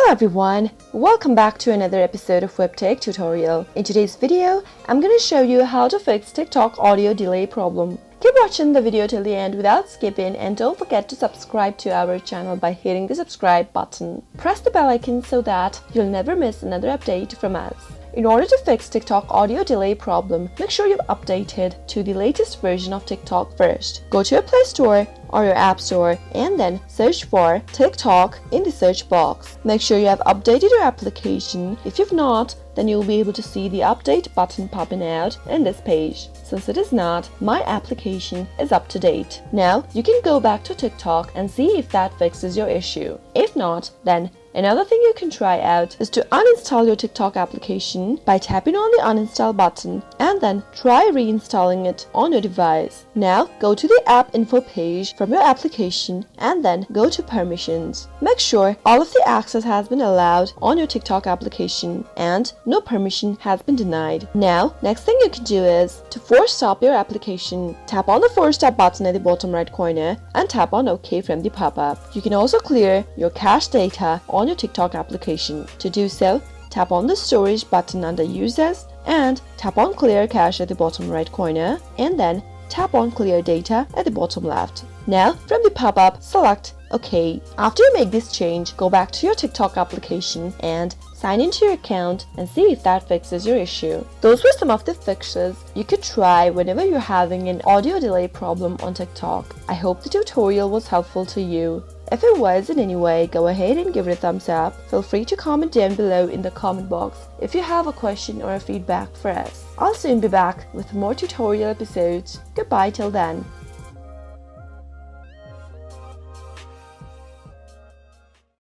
everyone, welcome back to another episode of WebTech tutorial. In today's video, I'm going to show you how to fix TikTok audio delay problem. Keep watching the video till the end without skipping, and don't forget to subscribe to our channel by hitting the subscribe button. Press the bell icon so that you'll never miss another update from us. In order to fix TikTok audio delay problem, make sure you've updated to the latest version of TikTok first. Go to your Play Store or your App Store and then search for TikTok in the search box. Make sure you have updated your application. If you've not, then you'll be able to see the update button popping out in this page. Since it is not, my application is up to date. Now you can go back to TikTok and see if that fixes your issue. If not, then another thing you can try out is to uninstall your TikTok application by tapping on the uninstall button and then try reinstalling it on your device. Now go to the app info page from your application and then go to permissions. Make sure all of the access has been allowed on your TikTok application and no permission has been denied. Now, next thing you can do is to force stop your application. Tap on the force stop button at the bottom right corner and tap on OK from the pop-up. You can also clear your cache data on your TikTok application. To do so, tap on the storage button under users and tap on clear cache at the bottom right corner and then tap on clear data at the bottom left. Now from the pop-up, select OK. After you make this change, go back to your TikTok application and sign into your account and see if that fixes your issue. Those were some of the fixes you could try whenever you're having an audio delay problem on TikTok. I hope the tutorial was helpful to you. If it was in any way, go ahead and give it a thumbs up. Feel free to comment down below in the comment box if you have a question or a feedback for us. I'll soon be back with more tutorial episodes. Goodbye till then.